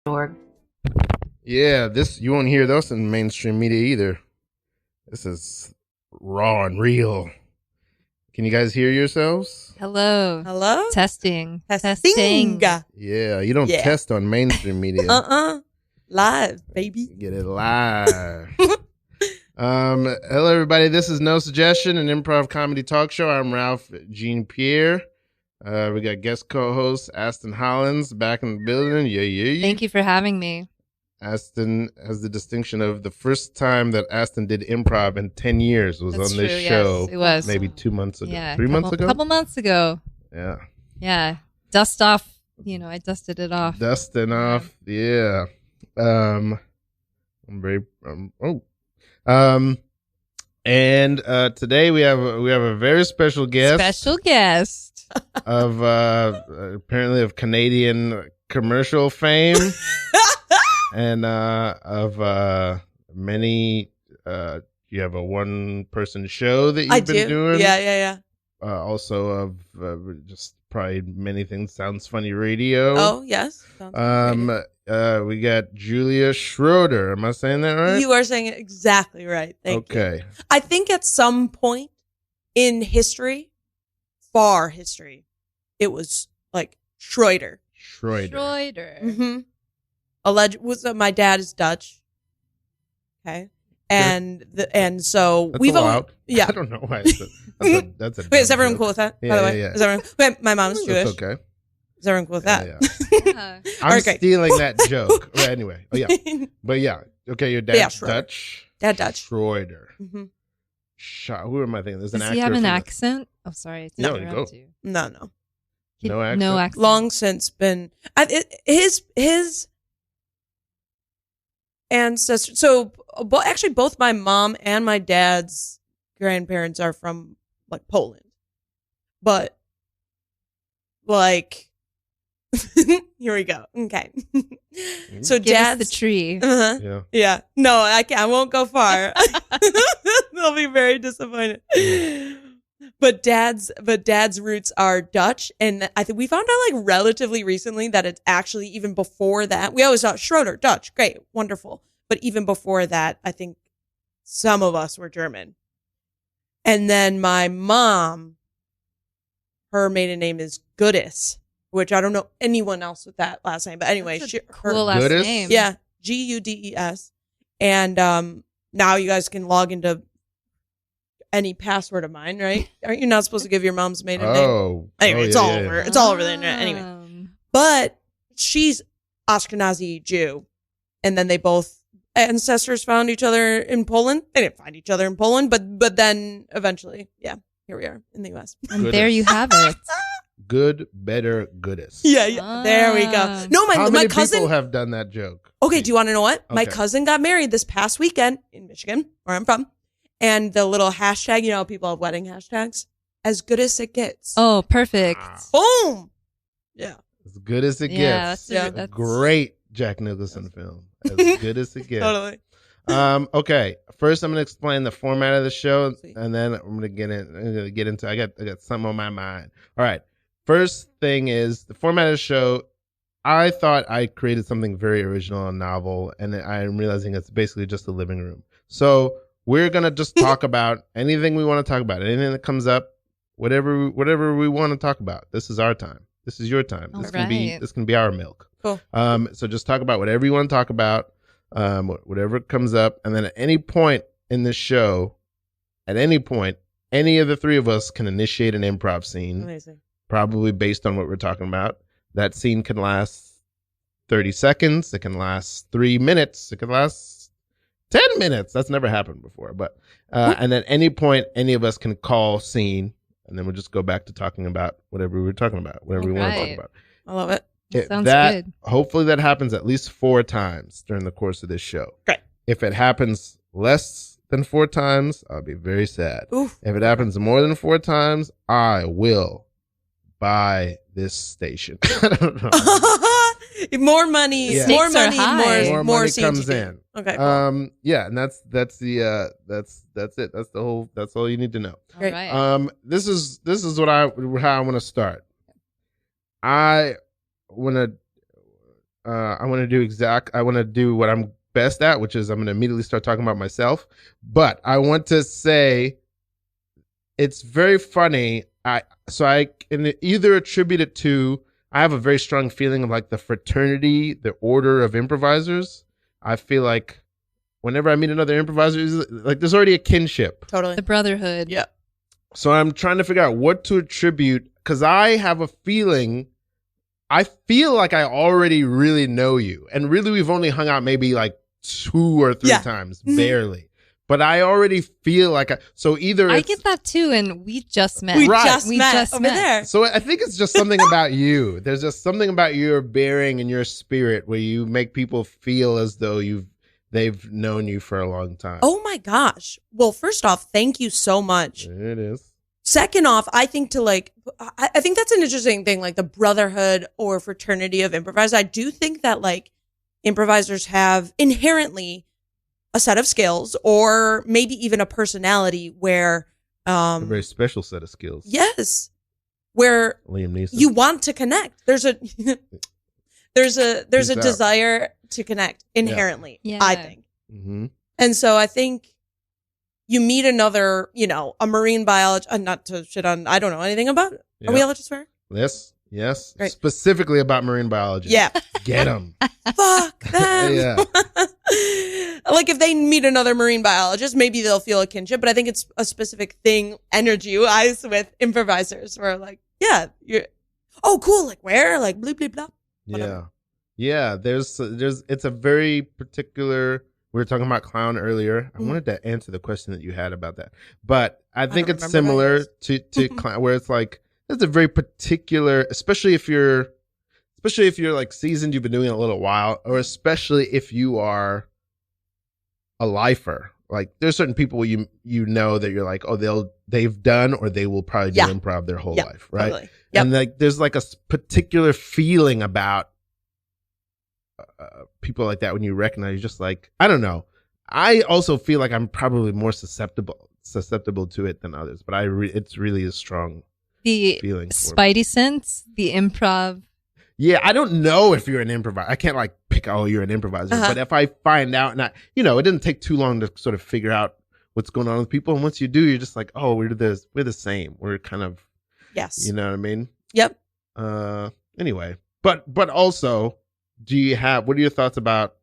org. Yeah, you won't hear those in mainstream media either. This is raw and real. Can you guys hear yourselves? Hello. Hello? Testing. Yeah, you don't Yeah. test on mainstream media. Live, baby. Get it live. Hello, everybody. This is No Suggestion, an improv comedy talk show. I'm Ralph Jean Pierre. We got guest co-host Aston Hollins back in the building. Yeah. Thank you for having me. Aston has the distinction of the first time that Aston did improv in 10 years was That's on this true, show. Yes, it was. Maybe 2 months ago. Yeah, 3 months ago? A couple months ago. Yeah. Yeah. Dust off. I dusted it off. Dusting off. Yeah. I'm very and today we have a very special guest. Special guest. Of apparently of Canadian commercial fame. And of many you have a one-person show that you've been doing. Yeah. Also of just probably many things. Sounds Funny Radio. Oh, yes. We got Julia Schroeder. Am I saying that right? You are saying it exactly right. Thank you. Okay. I think at some point in history, far history, it was like Schroeder. Schroeder. My dad is Dutch. Okay. And so That's we've allowed. Yeah. I don't know why. That's a Wait, is dumb everyone joke. cool with that? Yeah, by the way, yeah. Is everyone? Wait, my mom's Jewish. That's okay. Is everyone cool with that? Yeah. I'm Okay. stealing that joke. Right, anyway. Oh yeah. But yeah. Okay, your dad's Schroeder. Dutch. Dad Dutch. Schroeder. Mm-hmm. Who am I thinking? There's an Does actor. he have an from the- accent? Oh, sorry. No, to you interrupt go. you. No. No accent? No accent. Long since been his ancestors. So actually, both my mom and my dad's grandparents are from like Poland, but like here we go. Okay, so Give us dad's the tree. Yeah. Yeah. No, I can't. I won't go far. They'll be very disappointed. But dad's roots are Dutch, and I think we found out like relatively recently that it's actually even before that. We always thought Schroeder, Dutch, great, wonderful. But even before that, I think some of us were German. And then my mom, her maiden name is Goodis, which I don't know anyone else with that last name. But anyway, That's a cool last Goodis? name. yeah, Gudes. And now you guys can log into any password of mine, right? Aren't you not supposed to give your mom's maiden name? Oh. Anyway, yeah, it's all yeah, over. yeah. It's all over the internet. Anyway, but she's Ashkenazi Jew, and then they both ancestors found each other in Poland. They didn't find each other in Poland, but then eventually, yeah, here we are in the U.S. And there you have it. Good, better, goodest. Yeah, there we go. No, How my many cousin. people have done that joke? Okay, do you want to know what? My Okay. cousin got married this past weekend in Michigan, where I'm from. And the little hashtag, people have wedding hashtags, as good as it gets. Oh, perfect. Boom! Yeah. As good as it Yeah, gets. that's A great Jack Nicholson film. As good as it gets. Totally. Okay. First, I'm gonna explain the format of the show, Sweet. and then I'm gonna get into. I got something on my mind. All right. First thing is the format of the show. I thought I created something very original and novel, and I'm realizing it's basically just a living room. So we're gonna just talk about anything we want to talk about, anything that comes up, whatever we want to talk about. This is our time. This is your time. All This right. can be our milk. Cool. So just talk about whatever you want to talk about, whatever comes up, and then at any point in this show, any of the three of us can initiate an improv scene, Amazing. probably based on what we're talking about. That scene can last 30 seconds. It can last 3 minutes. It can last 10 minutes. That's never happened before. But and at any point, any of us can call scene, and then we'll just go back to talking about whatever we were talking about, whatever we want to talk Right. about. I love it. Sounds good. Hopefully that happens at least 4 times during the course of this show. Great. If it happens less than 4 times, I'll be very sad. Oof. If it happens more than 4 times, I will buy this station. I don't know. More money, Yeah. more Stakes are money, high. More more money scenes comes you do. in. Okay. Cool. Yeah, and that's it. That's all you need to know. All Great. right. This is how I want to start. I want to I want to do what I'm best at, which is I'm going to immediately start talking about myself. But I want to say it's very funny. I can either attribute it to, I have a very strong feeling of like the fraternity, the order of improvisers. I feel like whenever I meet another improviser, like there's already a kinship. Totally. The brotherhood. Yeah. So I'm trying to figure out what to attribute, because I have a feeling, I feel like I already really know you. And really we've only hung out maybe like 2 or 3 times, barely. But I already feel like so either I get that too, and we just met. We Right. just met over there. So I think it's just something about you. There's just something about your bearing and your spirit where you make people feel as though they've known you for a long time. Oh my gosh. Well, first off, thank you so much. It is. Second off, I think I think that's an interesting thing, like the brotherhood or fraternity of improvisers. I do think that like improvisers have inherently a set of skills or maybe even a personality where A very special set of skills. yes, where Liam Neeson. you want to connect. There's a Peace out. desire to connect inherently, Yeah. I think. Mm-hmm. And so I think you meet another, a marine biologist, not to shit on, I don't know anything about it. Yeah. Are we allowed to swear? Yes. Great. Specifically about marine biology. Yeah. Get them. Fuck them. Yeah. Like if they meet another marine biologist, maybe they'll feel a kinship, but I think it's a specific thing, energy-wise with improvisers where like, yeah, oh, cool. Like where? Like blah, blah, blah. Whatever. Yeah. There's, it's a very particular, we were talking about clown earlier. I wanted to answer the question that you had about that, but I think don't it's remember similar to clown, where it's like, it's a very particular, especially if you're like seasoned, you've been doing it a little while, or especially if you are a lifer. Like there's certain people you know that you're like, oh, they've done or they will probably do improv their whole life, right? Totally. Yep. And like there's like a particular feeling about people like that when you recognize, you're just like, I don't know. I also feel like I'm probably more susceptible to it than others, but it's really a strong The feeling. spidey sense, the improv. Yeah, I don't know if you're an improviser. I can't like pick, oh, you're an improviser. But if I find out, and it didn't take too long to sort of figure out what's going on with people. And once you do, you're just like, oh, we're the same. We're kind of, Yes. you know what I mean? Yep. Anyway, but also, what are your thoughts about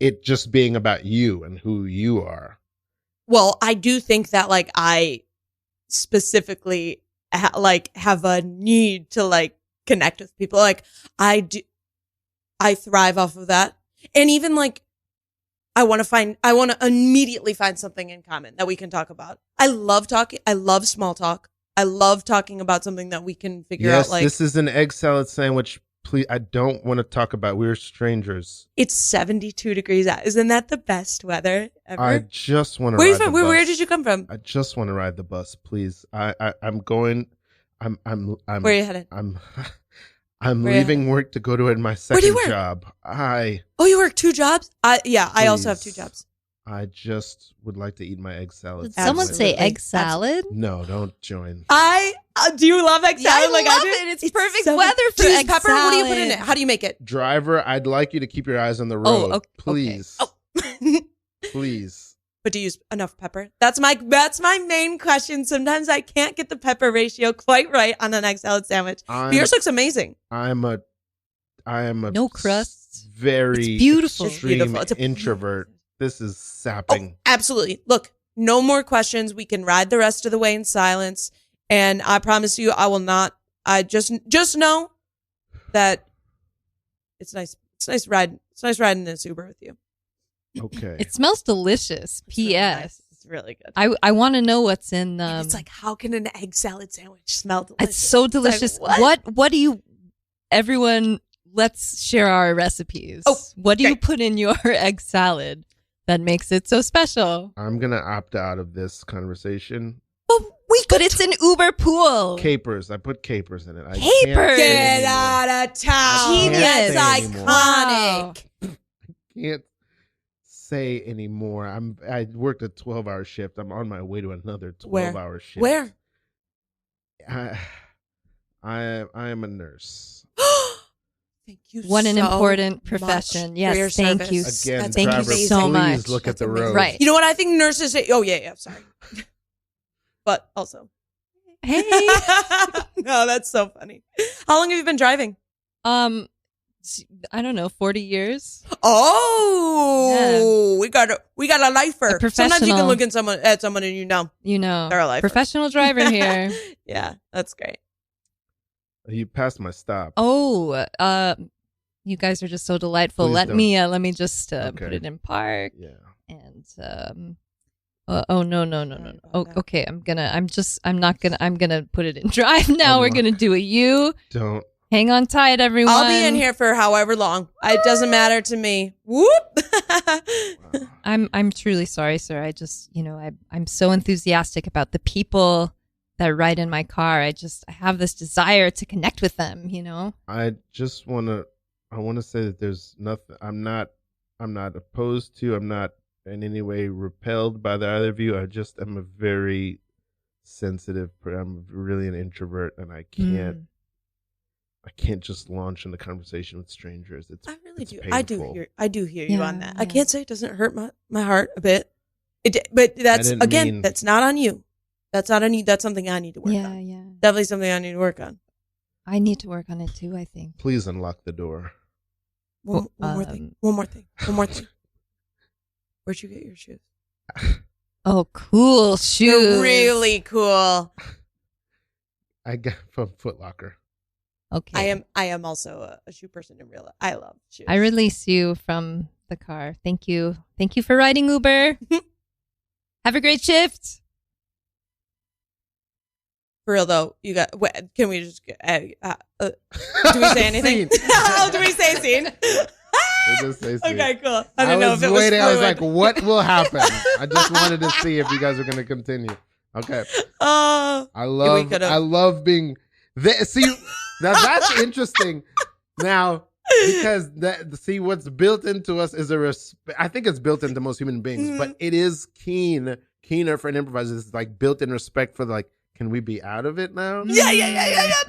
it just being about you and who you are? Well, I do think that like I specifically have a need to like connect with people. Like I thrive off of that. And even like I want to immediately find something in common that we can talk about. I love talking. I love small talk. I love talking about something that we can figure out. Like, this is an egg salad sandwich. Please, I don't want to talk about, we're strangers. it's 72 degrees out. Isn't that the best weather ever? I just want to Where are you ride the from? bus. Where did you come from? I just want to ride the bus, please. I'm going. I'm. Where are you headed? I'm Where you leaving work to go to my Where do second you work? job. Oh, you work 2 jobs? I also have 2 Please. jobs. I just would like to eat my egg salad. Did someone say Absolutely. egg salad? No, don't join. Do you love egg salad? I like love I do? it. It's perfect so weather good. for Do you use egg pepper? What do you put in salad. it? How do you make it? Driver, I'd like you to keep your eyes on the road. Oh, okay. Please. Oh. Please. But do you use enough pepper? That's my main question. Sometimes I can't get the pepper ratio quite right on an egg salad sandwich. But yours looks amazing. I am a No crusts. very It's beautiful. It's extreme beautiful. It's a introvert. This is Oh, sapping. absolutely. Look, no more questions. We can ride the rest of the way in silence. And I promise you, I will not. I just know that it's nice. It's nice riding. It's nice riding in this Uber with you. Okay. It smells delicious. It's really P.S. nice. It's really good. I want to know what's in. And it's like, how can an egg salad sandwich smell delicious? It's so delicious. like, What do you? Everyone, let's share our recipes. Oh, what do you great. put in your egg salad that makes it so special? I'm gonna opt out of this conversation. Well, But it's an Uber pool. Capers. I put capers in it. I Capers? can't say Get anymore. out of town. Genius. That's Can't say anymore. iconic. Can't say anymore. I worked a 12-hour shift. I'm on my way to another 12-hour shift. Where? I am a nurse. Thank you What an so important much profession. for your Yes, thank you. service. Again, That's thank you Trevor, so please much. look at That's the amazing. road. Right. You know what I think nurses say? Oh, yeah, sorry. But also. Hey. No, that's so funny. How long have you been driving? I don't know, 40 years. Oh, we got a lifer. A Sometimes you can professional. look at someone and you know they're a lifer. Professional driver here. Yeah, that's great. You passed my stop. Oh, you guys are just so delightful. Please Let don't. me just Okay. put it in park. Yeah. And oh no. Oh, okay. I'm gonna put it in drive now. Oh, We're no. gonna do a U. Don't. Hang on tight, everyone. I'll be in here for however long. It doesn't matter to me. Whoop. Wow. I'm truly sorry, sir. I just I'm so enthusiastic about the people that ride in my car. I have this desire to connect with them. I just want to say that there's nothing. I'm not opposed to. I'm not in any way repelled by the either of you. I just am a very sensitive. I'm really an introvert, and I can't just launch into conversation with strangers. I really it's do. painful. I do hear you Yeah, on that. yeah. I can't say it doesn't hurt my heart a bit. But that's didn't again, mean- that's not on you. That's not on you. That's something I need to work on. Yeah. Definitely something I need to work on. I need to work on it too, I think. Please unlock the door. One more thing. One more thing. Where'd you get your shoes? Oh, cool shoes. They're really cool. I got from Foot Locker. Okay. I am also a shoe person in real life. I love shoes. I release you from the car. Thank you. Thank you for riding Uber. Have a great shift. For real though, you got. Can we just? Do we say anything? Oh, do we say scene? We just say scene. Okay, cool. I don't know if it was waiting. I was fluid. like, what will happen? I just wanted to see if you guys are going to continue. Okay. I love being there. See, now that's interesting. Now, because what's built into us is a respect. I think it's built into most human beings, but it is keener for an improviser. It's like built-in respect for can we be out of it now? Yeah,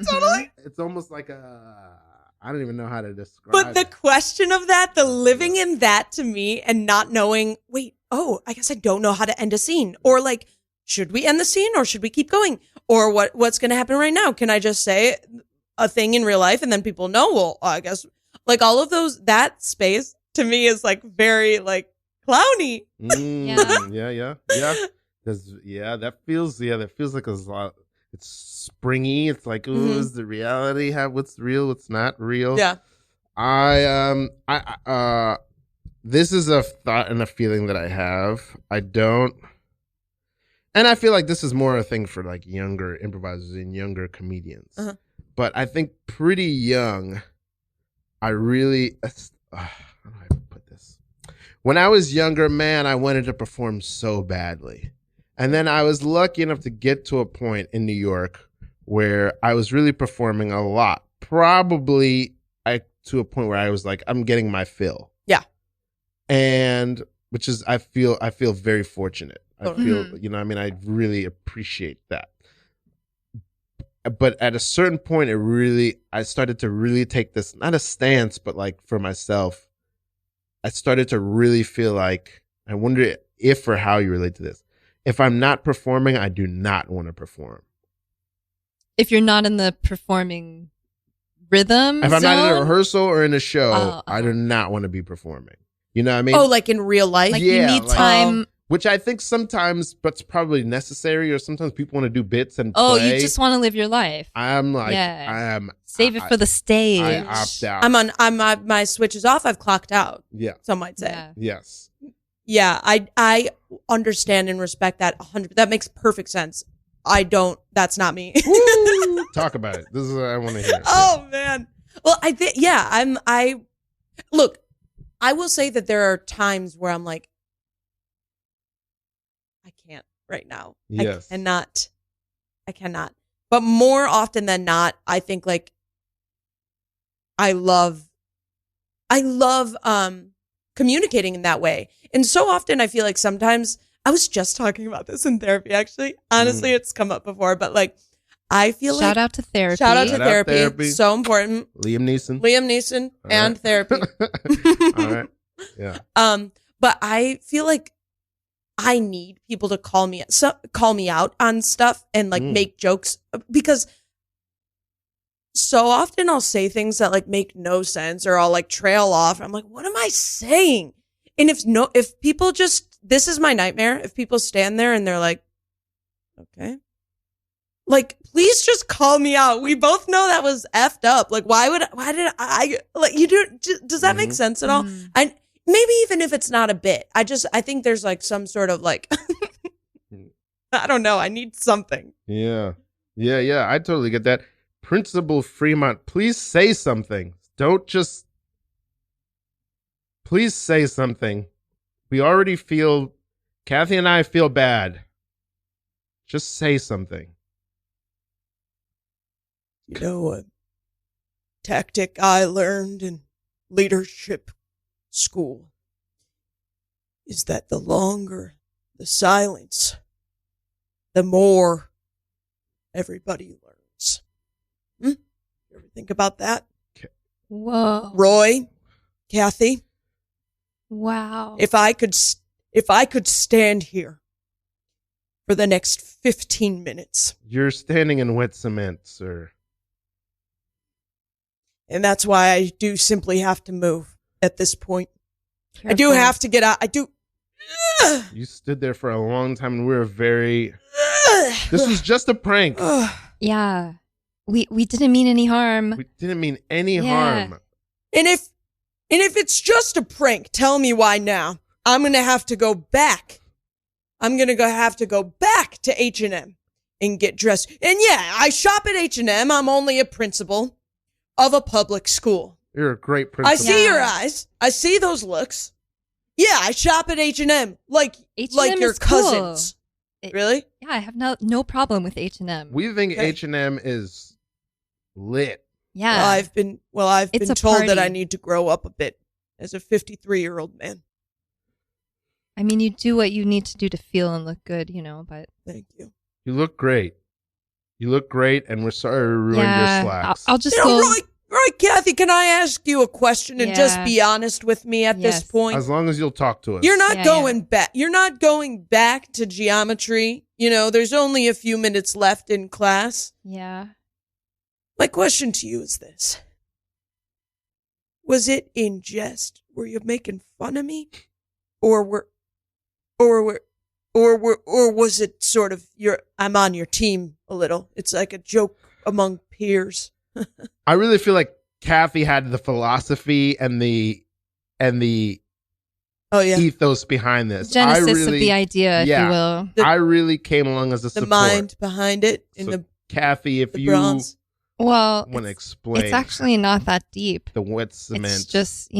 totally. It's almost like I don't even know how to describe But the it. question of that, the living in that to me and not knowing, I guess I don't know how to end a scene. Or should we end the scene or should we keep going? Or what's going to happen right now? Can I just say a thing in real life and then people know? Well, I guess all of that space to me is very clowny. Yeah. That feels like a lot. It's springy. It's like, ooh, is the reality what's real, what's not real? Yeah. This is a thought and a feeling that I have. And I feel like this is more a thing for younger improvisers and younger comedians. Uh-huh. But I think pretty young, I really, how do I put this? When I was younger, man, I wanted to perform so badly. And then I was lucky enough to get to a point in New York where I was really performing a lot. Probably to a point where I was I'm getting my fill. Yeah. And which is, I feel very fortunate. I feel, I really appreciate that. But at a certain point, I started to really take this, not a stance, but for myself, I started to really feel I wonder if or how you relate to this. If I'm not performing, I do not want to perform. If you're not in the performing rhythm If I'm not in a zone? rehearsal or in a show, I do not want to be performing. You know what I mean? Oh, in real life? You need time. Which I think sometimes, but it's probably necessary, or sometimes people want to do bits and Oh, play. you just want to live your life. I'm Save it for the stage. I opt out. My switch is off. I've clocked out. Yeah. Some might say. Yeah. Yes. Yeah, I understand and respect that 100%. That makes perfect sense. That's not me. Woo! Talk about it. This is what I want to hear. Oh, man. Well, look, I will say that there are times where I'm I can't right now. Yes. I cannot. But more often than not, I think I love communicating in that way. And so often I feel sometimes, I was just talking about this in therapy actually. Honestly, it's come up before, but I feel Shout out to therapy. Shout out to Shout out therapy. therapy. So important. Liam Neeson. All And right. therapy. All right. Yeah. But I feel like I need people to call me out on stuff and like make jokes, because so often I'll say things that like make no sense, or I'll like trail off. I'm like, what am I saying? And if people just, this is my nightmare. If people stand there and they're like, okay, like, please just call me out. We both know that was effed up. Like, why did I like you do? Does that make sense at all? Maybe even if it's not a bit, I think there's like some sort of like, I don't know. I need something. Yeah. I totally get that. Principal Fremont, please say something. Don't just. Please say something. We already feel, Kathy and I feel bad. Just say something. You know, a tactic I learned in leadership school is that the longer the silence, the more everybody learns. You ever think about that? Whoa. Roy, Kathy, Wow. if I could stand here for the next 15 minutes, You're standing in wet cement, sir. and that's why I do simply have to move at this point. Careful. I do have to get out. I do. You stood there for a long time, and we were very. This was just a prank. Yeah. We didn't mean any harm. We didn't mean any Yeah. harm. And if it's just a prank, tell me why now. I'm going to have to go back. I'm going to have to go back to H&M and get dressed. And yeah, I shop at H&M. I'm only a principal of a public school. You're a great principal. I see your eyes. I see those looks. Yeah, I shop at H&M like H&M your is cool. cousins. Really? Yeah, I have no problem with H&M. We think Okay. H&M is lit. Yeah. Well, I've been It's a told that party. I need to grow up a bit as a 53-year-old man. I mean, you do what you need to do to feel and look good, but Thank you. You look great. And we're sorry we ruined yeah, your slacks. I'll just You know, go. Roy, Kathy, can I ask you a question and just Yeah. be honest with me at this Yes. point? As long as you'll talk to us. You're not Yeah, going back. You're not going back to geometry. There's only a few minutes left in class. Yeah. My question to you is this. Was it in jest? Were you making fun of me? Or was it sort of I'm on your team a little. It's like a joke among peers. I really feel like Kathy had the philosophy and the Oh yeah. ethos behind this. Genesis of the idea, yeah. if you will. The- I really came along as a The support. mind behind it in So, the Kathy, if you bronze. Well, want to explain it's actually not that deep. the wet cement It's just,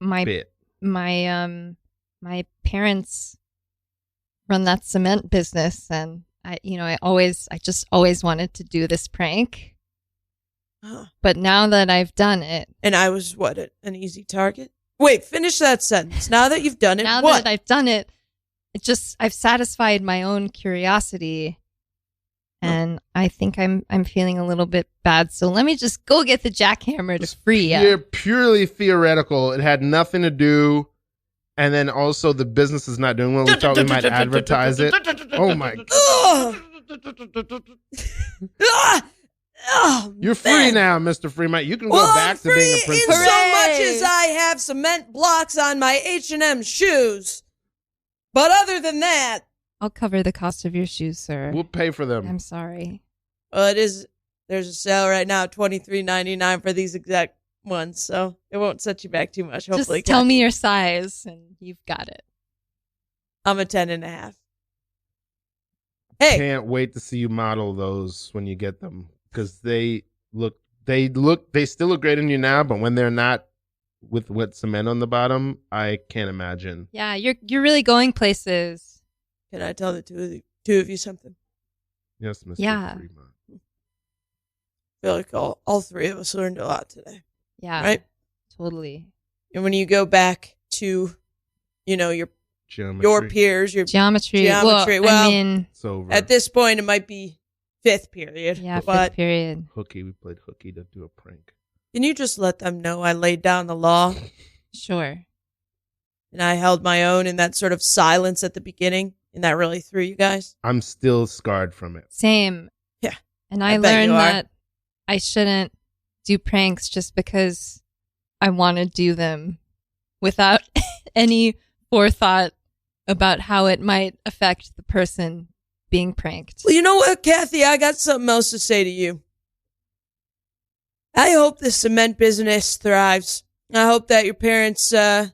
my bit. my parents run that cement business, and I just always wanted to do this prank. Huh. But now that I've done it, And I was an easy target? Wait, finish that sentence. Now that you've done it, now what? that I've done it, I've satisfied my own curiosity, and I think I'm feeling a little bit bad. So let me just go get the jackhammer to free You're you. purely theoretical. It had nothing to do. And then also the business is not doing well. We thought we might advertise it. Oh my God. Ugh. Ah! Oh, You're free man. now, Mr. Fremont. You can go Well, back I'm to being a free in principal. so much Hooray. as I have cement blocks on my H&M shoes. But other than that, I'll cover the cost of your shoes, sir. We'll pay for them. I'm sorry. well, there's a sale right now, $23.99 for these exact ones, so it won't set you back too much. Hopefully, Just tell Kathy. me your size, and you've got it. I'm a 10.5. Hey, Can't wait to see you model those when you get them, because they still look great on you now, but when they're not with wet cement on the bottom, I can't imagine. Yeah, you're really going places. can I tell the two of you something? Yes, Mr. Yeah. Fremont. I feel like all three of us learned a lot today, Yeah, right? totally. And when you go back to, your Geometry. peers, your Geometry. Geometry, Well, well- I mean, It's over. at this point, it might be fifth period. Yeah, but fifth period. Hooky. We played hooky to do a prank. can you just let them know I laid down the law Sure. and I held my own in that sort of silence at the beginning, and that really threw you guys? I'm still scarred from it. Same. Yeah. And I I bet you learned are. that I shouldn't do pranks just because I want to do them without any forethought about how it might affect the person being pranked. Well, you know what, Kathy? I got something else to say to you. I hope the cement business thrives. I hope that your parents find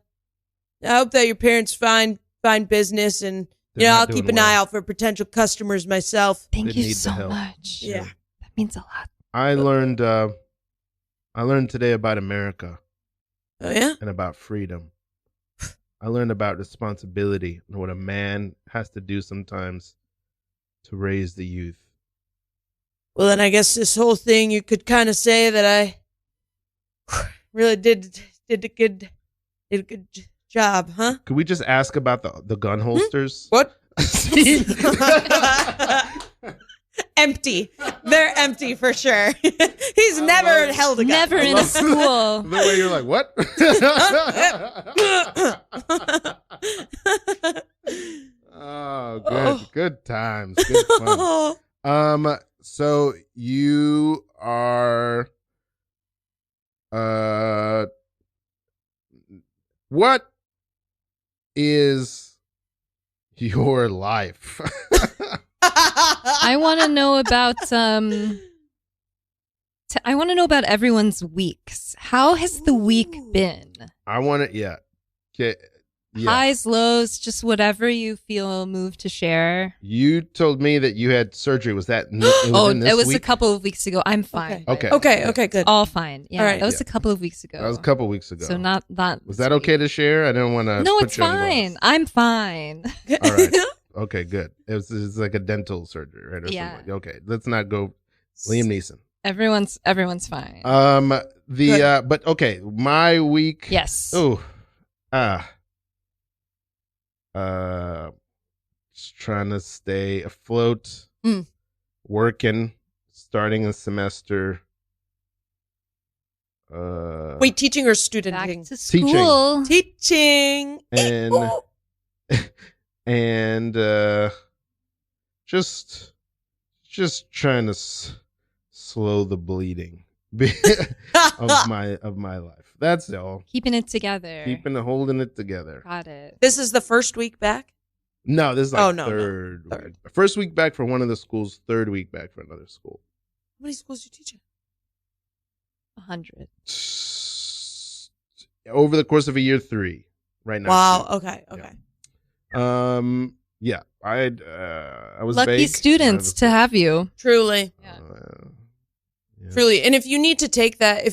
business, and They're not I'll doing keep an well. eye out for potential customers myself. Thank They you need the so help. much. Yeah. That means a lot. I learned today about America Oh yeah. and about freedom. I learned about responsibility and what a man has to do sometimes to raise the youth. Well, then I guess this whole thing, you could kind of say that I really did a good job, huh? Could we just ask about the gun holsters? What? See? Empty. They're empty for sure. He's never held a gun. Never in a love school. The way you're like, what? Oh, good times, good fun. So you are, what is your life? I want to know about I want to know about everyone's weeks. How has the week been? I want to, yeah. Okay. Yeah. Highs, lows, just whatever you feel moved to share. You told me that you had surgery. Was that in this It was week? a couple of weeks ago. I'm fine. Okay. Okay, good. All fine. Yeah, All right. that was a couple of weeks ago. That was a couple weeks ago. So not that. Was that okay to share? I didn't want to. No, put it's you on fine. blast. I'm fine. All right. Okay, good. It's like a dental surgery, right? Or Yeah. something. Okay, let's not go Liam Neeson. Everyone's fine. But okay, my week. Yes. Oh, just trying to stay afloat, working, starting a semester. Wait, teaching or Back studenting? to Teaching. school. Teaching. And and just trying to slow the bleeding of my life. That's all. Keeping it together. Holding it together. Got it. This is the first week back? No, this is like no. third. Third. Week. First week back for one of the schools. Third week back for another school. How many schools do you teach at? 100. Over the course of a year, 3. Right now. Wow. Okay. Yeah. I was Lucky vague. students to have you. Truly. Yeah. Yeah. Truly. And if you need to take that,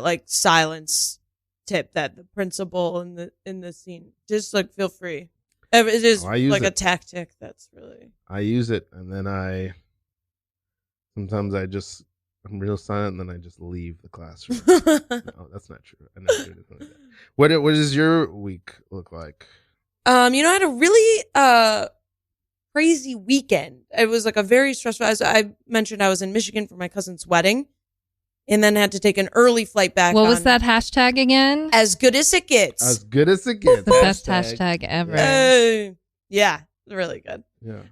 like silence tip that the principal in the scene, just like feel free. It is I use like a it. tactic that's really. I use it, and then sometimes I'm real silent, and then I just leave the classroom. No, that's not true. I never do anything like that. What does your week look like? I had a really crazy weekend. It was like a very stressful. As I mentioned, I was in Michigan for my cousin's wedding, and then had to take an early flight back. What was that hashtag again? As good as it gets. As good as it gets. The best hashtag ever. Yeah, really good. Yeah.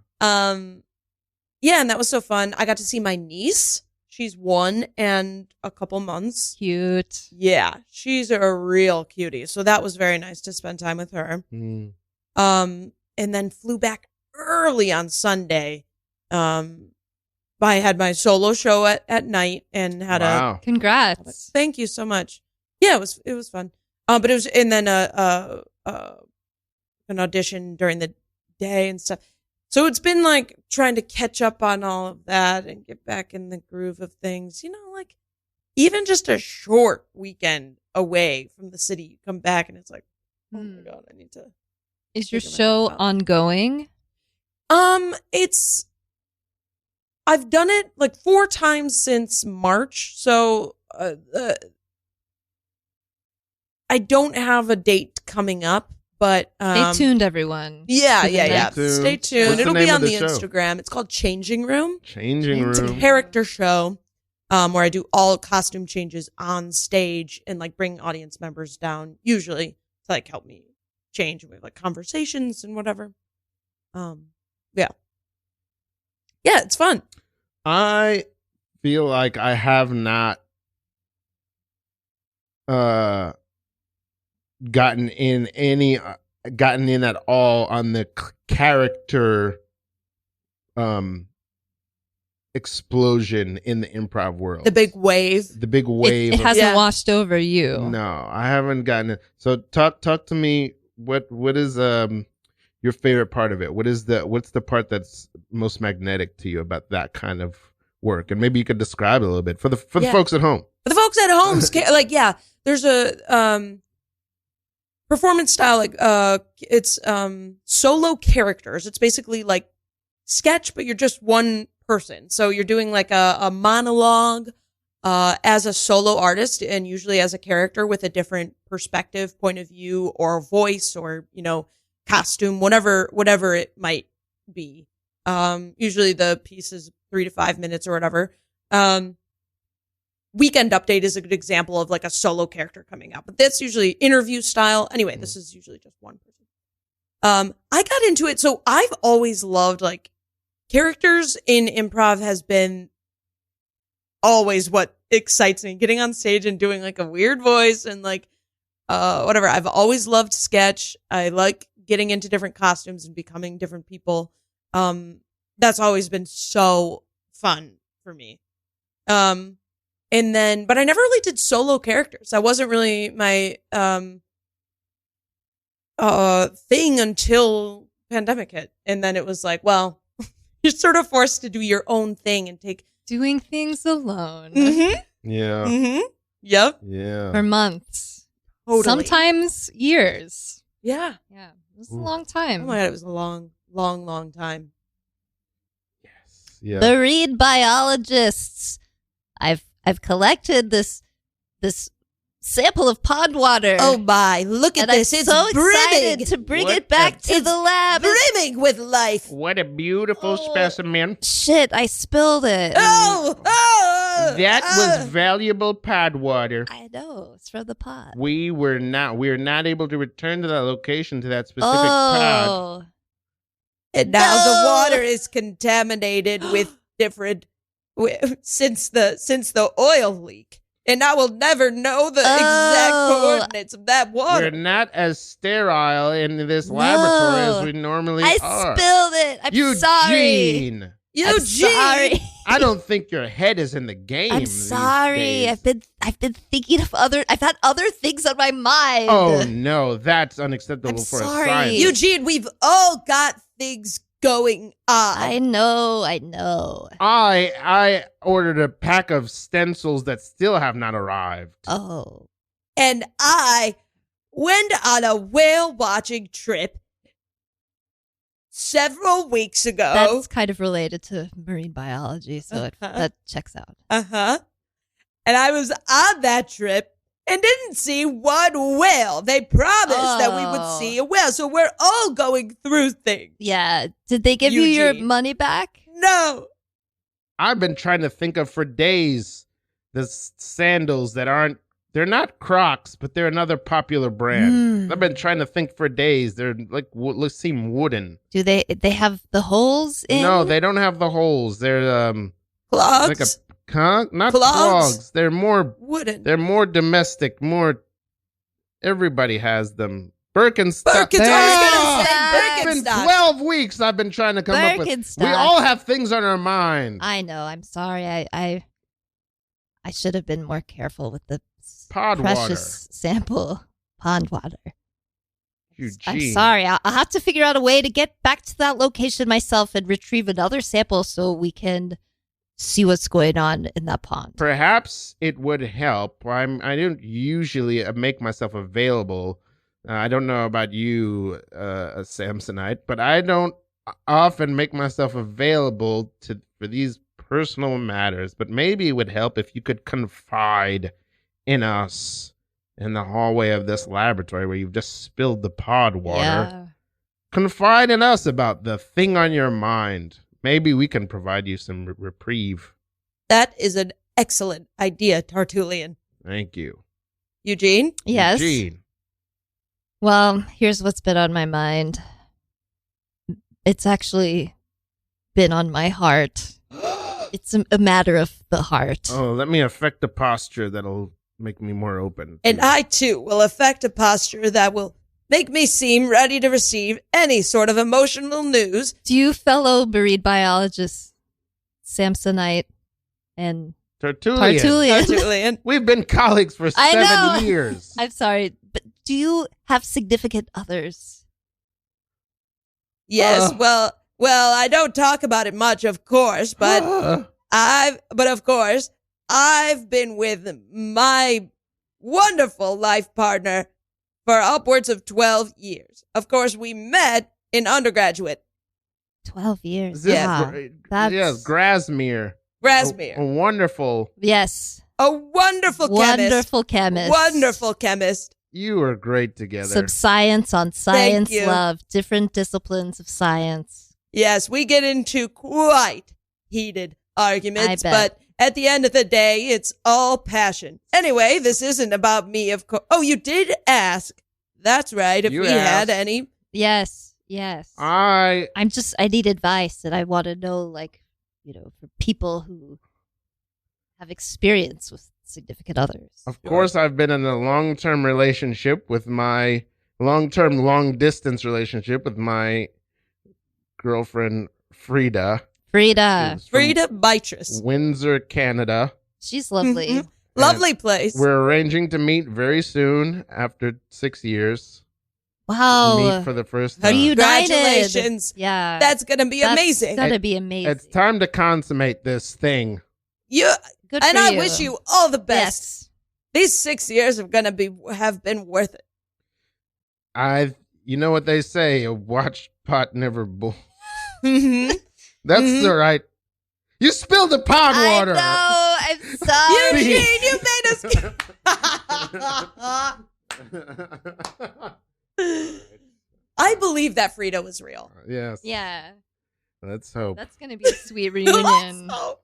Yeah, and that was so fun. I got to see my niece. She's 1 and a couple months. Cute. Yeah, she's a real cutie. So that was very nice to spend time with her. Mm. And then flew back early on Sunday. I had my solo show at night and had Wow. Congrats. Thank you so much. Yeah, it was fun. But it was, and then an audition during the day and stuff. So it's been like trying to catch up on all of that and get back in the groove of things. Like even just a short weekend away from the city, you come back and it's like, oh my God, I need to. Is your figure show myself out. ongoing? I've done it like 4 times since March. So I don't have a date coming up, But Stay tuned, everyone. Yeah. tuned. Stay tuned. What's the It'll name be of on the the show? Instagram. It's called Changing Room. Changing It's a room. character show where I do all costume changes on stage and like bring audience members down, usually to like help me change with like conversations and whatever. Yeah, it's fun. I feel like I have not gotten in at all on the character explosion in the improv world. The big wave. It hasn't washed over you. No, I haven't gotten it. So talk to me. What is your favorite part of it? what's the part that's most magnetic to you about that kind of work? And maybe you could describe it a little bit for the folks at home. For the folks at home, there's a performance style it's solo characters. It's basically like sketch, but you're just one person. So you're doing like a monologue as a solo artist, and usually as a character with a different perspective, point of view, or voice, or costume, whatever it might be. Usually the piece is 3 to 5 minutes or whatever. Weekend Update is a good example of like a solo character coming out, but that's usually interview style. Anyway, this is usually just one person. I got into it. So I've always loved like characters in improv has been always what excites me. Getting on stage and doing like a weird voice and like, whatever. I've always loved sketch. I like getting into different costumes and becoming different people. That's always been so fun for me. But I never really did solo characters. That wasn't really my, thing until pandemic hit. And then it was like, well, you're sort of forced to do your own thing and take Doing things alone. Mm-hmm. Yeah. Mm-hmm. Yep. Yeah. For months. Totally. Sometimes years. Yeah. Yeah. It was a long time. Oh my God, it was a long, long, long time. Yes. Yeah. The Reed biologists. I've collected this sample of pond water. Oh my, look at and this. I'm It's so brimming. excited to bring What it back a- to the lab. Brimming with life. What a beautiful specimen. Shit, I spilled it. Oh. That was valuable pod water. I know. It's from the pot. We were not able to return to that location, to that specific pod. And now the water is contaminated with different since the oil leak. And I will never know the exact coordinates of that water. We're not as sterile in this laboratory as we normally I are. spilled it. I'm sorry. Eugene. I'm sorry. I don't think your head is in the game. I'm these sorry. days. I've been thinking of I've had other things on my mind. Oh no, that's unacceptable I'm for sorry. a scientist. Eugene, we've all got things going on. I know. I ordered a pack of stencils that still have not arrived. Oh. And I went on a whale watching trip several weeks ago. That's kind of related to marine biology, so that checks out. Uh-huh. And I was on that trip and didn't see one whale. They promised that we would see a whale. So we're all going through things. Yeah. Did they give you your Eugene. money back? No. I've been trying to think of for days the sandals that they're not Crocs, but they're another popular brand. I've been trying to think for days. They're like, seem wooden. Do they have the holes in? No, they don't have the holes. They're Clogs. like not Clogs? clogs. They're more wooden. They're more domestic. More. Everybody has them. Birkenstock. Birkenstock. I was It's gonna been say Birkenstock. 12 weeks I've been trying to come up with. Birkenstock. We all have things on our mind. I know. I'm sorry. I should have been more careful with the Pod precious sample pond water. Eugene. I'm sorry. I'll have to figure out a way to get back to that location myself and retrieve another sample so we can see what's going on in that pond. Perhaps it would help. I don't usually make myself available. I don't know about you, Samsonite, but I don't often make myself available for these personal matters. But maybe it would help if you could confide in us in the hallway of this laboratory where you've just spilled the pod water. Yeah. Confide in us about the thing on your mind. Maybe we can provide you some reprieve. That is an excellent idea, Tartulian. Thank you. Eugene? Yes. Eugene. Well, here's what's been on my mind. It's actually been on my heart. It's a matter of the heart. Oh, let me affect the posture that'll make me more open. And I, too, will affect a posture that will make me seem ready to receive any sort of emotional news. Do you fellow marine biologists, Samsonite and Tertullian. Tartulian. We've been colleagues for I 7 know. years. I'm sorry, but do you have significant others? Yes, well, I don't talk about it much, of course, but of course, I've been with my wonderful life partner for upwards of 12 years. Of course, we met in undergraduate. 12 years. Is this Yeah. That's- yes, Grasmere. Grasmere. A wonderful. Yes. A wonderful chemist. Wonderful chemist. Wonderful chemist. You were great together. Some science on science you. love. Different disciplines of science. Yes, we get into quite heated arguments, I bet. but at the end of the day, it's all passion. Anyway, this isn't about me, of course. Oh, you did ask. That's right. If You we had asked. any. Yes. Yes. I I need advice, and I want to know, like, for people who have experience with significant others. Of course, I've been in a long-term relationship with my long-distance relationship with my girlfriend, Frida. Frida. Who's from Frida Beatrice. Windsor, Canada. She's lovely. Mhm. Lovely place. We're arranging to meet very soon after 6 years. Wow. Meet for the first time. Reunited. Congratulations. Yeah. That's going to be amazing. That's gotta be amazing. It's time to consummate this thing. You Good and for I you. wish you all the best. Yes. These 6 years are going to have been worth it. You know what they say, a watched pot never boils. Mm-hmm. That's Mhm. all right. You spilled the pot water. I know. I'm sorry. Eugene, you made us. I believe that Frida was real. Yes. Yeah. Let's hope. That's going to be a sweet reunion. So-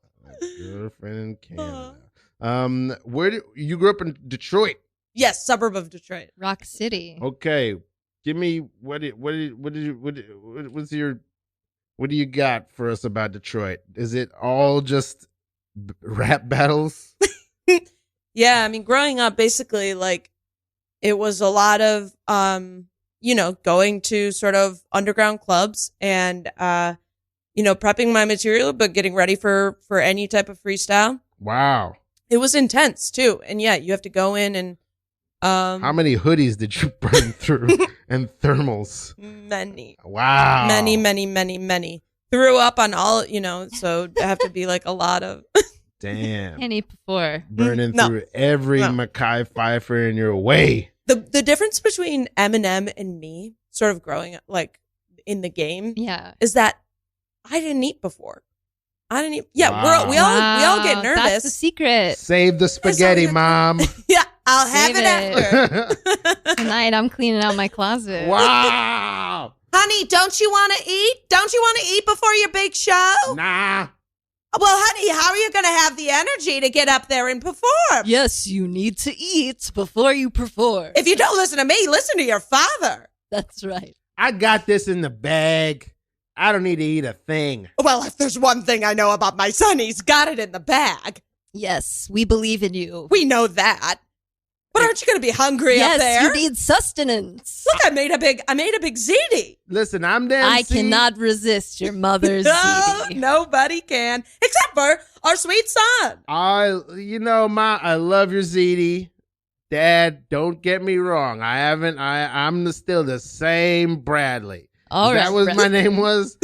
Girlfriend in Canada. Where you grew up in Detroit? yes, suburb of Detroit. Rock City. Okay, give me what do you got for us about Detroit? Is it all just rap battles? Yeah, I mean, growing up, basically, like, it was a lot of, going to sort of underground clubs and, prepping my material, but getting ready for any type of freestyle. Wow. It was intense too. And yeah, you have to go in and, How many hoodies did you burn through and thermals? many, Wow. many threw up on all, so it have to be like a lot of, Damn. Any before. Burning No. through every No. Mackay Pfeiffer in your way. the difference between Eminem and me sort of growing up, like in the game, Yeah. is that I didn't eat before. I didn't eat. Yeah, Wow. we all get Wow, nervous. That's the secret. Save the spaghetti, Mom. Yeah, I'll have Save it after. Tonight I'm cleaning out my closet. Wow. Honey, don't you want to eat? Don't you want to eat before your big show? Nah. Well, honey, how are you going to have the energy to get up there and perform? Yes, you need to eat before you perform. If you don't listen to me, listen to your father. That's right. I got this in the bag. I don't need to eat a thing. Well, if there's one thing I know about my son, he's got it in the bag. Yes, we believe in you. We know that. But aren't you going to be hungry up Yes, there? you need sustenance. Look, I made a big ziti. Listen, I'm Dan I C. cannot resist your mother's No, ziti. nobody can, except for our sweet son. I love your ZD. Dad, don't get me wrong. I'm still the same Bradley. All right, That was Brett. my name was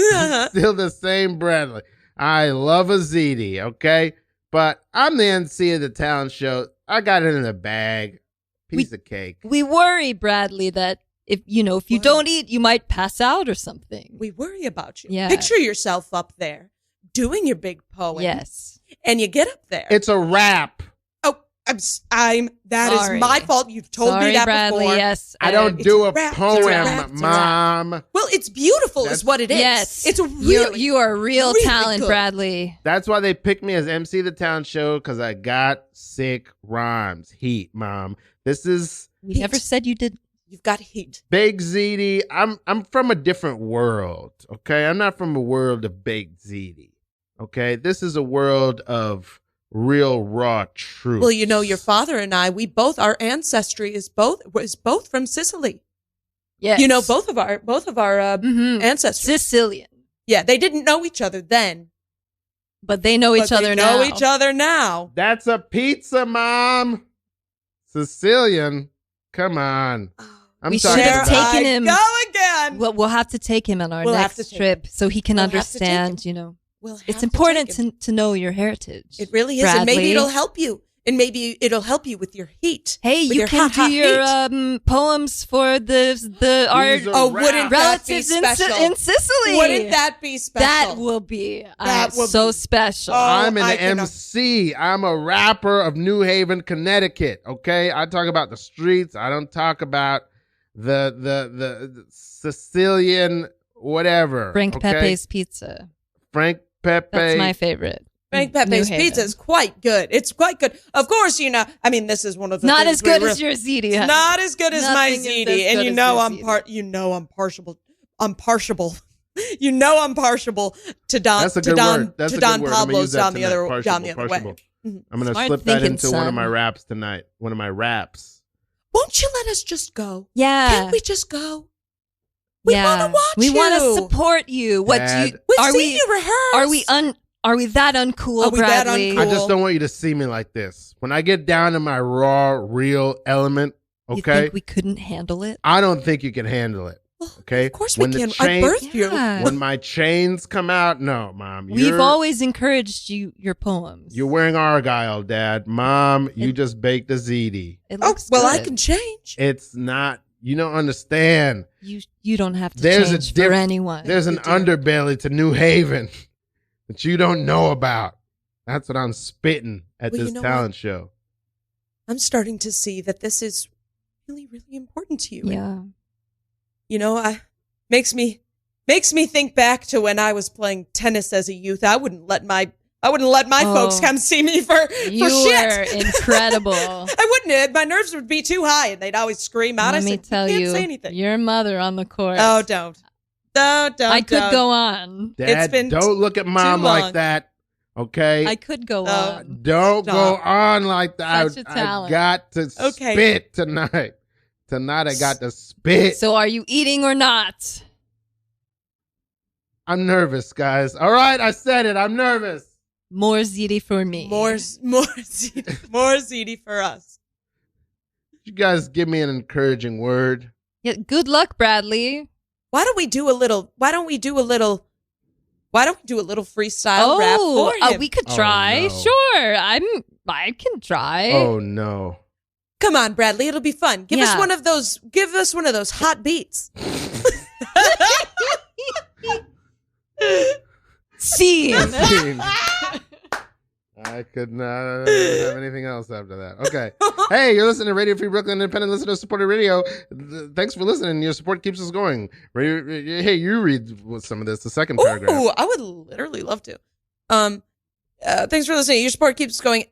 still the same Bradley. I love a ZD, okay? But I'm the NC of the talent show. I got it in the bag. Piece of cake. We worry, Bradley, that if you What? don't eat, you might pass out or something. We worry about you. Yeah. Picture yourself up there doing your big poem. Yes. And you get up there. It's a rap. Oh, That Sorry. is my fault. You've told me that Bradley, before. Yes, I don't It's do a a wrap. poem, Mom. Well, it's beautiful That's- is what it is. Yes, It's a really, you are a real really talent, good. Bradley. That's why they picked me as MC of the talent show, because I got sick rhymes. Heat, Mom. This is We never said you did. You've got heat. Baked Ziti. I'm from a different world, okay? I'm not from a world of Baked Ziti, okay? This is a world of real raw truth. Well, you know, your father and I, our ancestry is both from Sicily. Yes. You know, both of our Mhm. ancestors. Sicilian, Yeah, they didn't know each other then. but they know each but other they now. know each other now. That's a pizza, Mom. Sicilian. Come on. I'm We should talking have about- taken him. Go again. We'll have to take him on our We'll have to next take trip so he can We'll have to take understand. You know, We'll have it's to important take him. to know your heritage. It really is, Bradley. and maybe it'll help you. And maybe it'll help you with your heat. Hey, with you your can hot do your heat. poems for our These are Oh, wouldn't that be relatives in special? in Sicily. Wouldn't that be special? That will be That will so be- special. Oh, I'm an I cannot- MC. I'm a rapper of New Haven, Connecticut. Okay, I talk about the streets. I don't talk about the Sicilian whatever. Frank okay? Pepe's Pizza. Frank Pepe. That's my favorite. Frank New Pepe's Haven. pizza is quite good. It's quite good. Of course, you know. I mean, this is one of the Not things as good we as your ziti. It's not as good as my Nothing is ziti, as and good you as know your I'm ziti. I'm partiable. I'm partiable. You know I'm partiable to Don. That's a to good Don. word. That's to a Don good word. I'm gonna use Pablo's that down the tonight. other Partiable, way. partiable. Mhm. I'm gonna Smart slip that thinking, into one of son. my raps tonight. One of my raps. Won't you let us just go? Yeah. Can't we just go? We want to watch We you. want to support you. What do Dad. you? We've are seen we? you rehearse. Are we that uncool, Are we that Bradley? uncool? I just don't want you to see me like this. When I get down to my raw, real element, You okay? think we couldn't handle it? I don't think you can handle it. Well, Okay? Of course When we the can. I chain- birthed you. Yeah. When my chains come out, no, Mom. We've always encouraged your poems. You're wearing Argyle, Dad. Mom, you It- just baked a ziti. It Oh, looks well, I good. can change. It's not, you don't understand. You don't have to There's a change diff- for anyone. There's an You do. underbelly to New Haven that you don't know about. That's what I'm spitting at Well, this you know talent show. I'm starting to see that this is really, really important to you. And, Yeah. you know, makes me think back to when I was playing tennis as a youth. I wouldn't let my folks Oh. come see me for You were shit. incredible. I wouldn't. My nerves would be too high, and they'd always scream out. Let I me said, tell you you, can't say anything. your mother on the court. Oh, don't. I could go on. Dad, been don't look at Mom too long. like that. Okay? I could go Oh. on. Don't go Stop. on like that. Such a I talent. got to Okay. spit tonight. Tonight I got to spit. So are you eating or not? I'm nervous, guys. All right, I said it. I'm nervous. More ziti for me. more ziti for us. You guys give me an encouraging word. Yeah, good luck, Bradley. Why don't we do a little freestyle rap for him? We could Oh, try. no. Sure, I can try. Oh no. Come on, Bradley, it'll be fun. Give us Yeah. one of those hot beats. Scene. I could not have anything else after that. Okay. Hey, you're listening to Radio Free Brooklyn, independent listener supported radio. Thanks for listening. Your support keeps us going. Hey, you read some of this, the second paragraph. Ooh, I would literally love to. Thanks for listening. Your support keeps us going.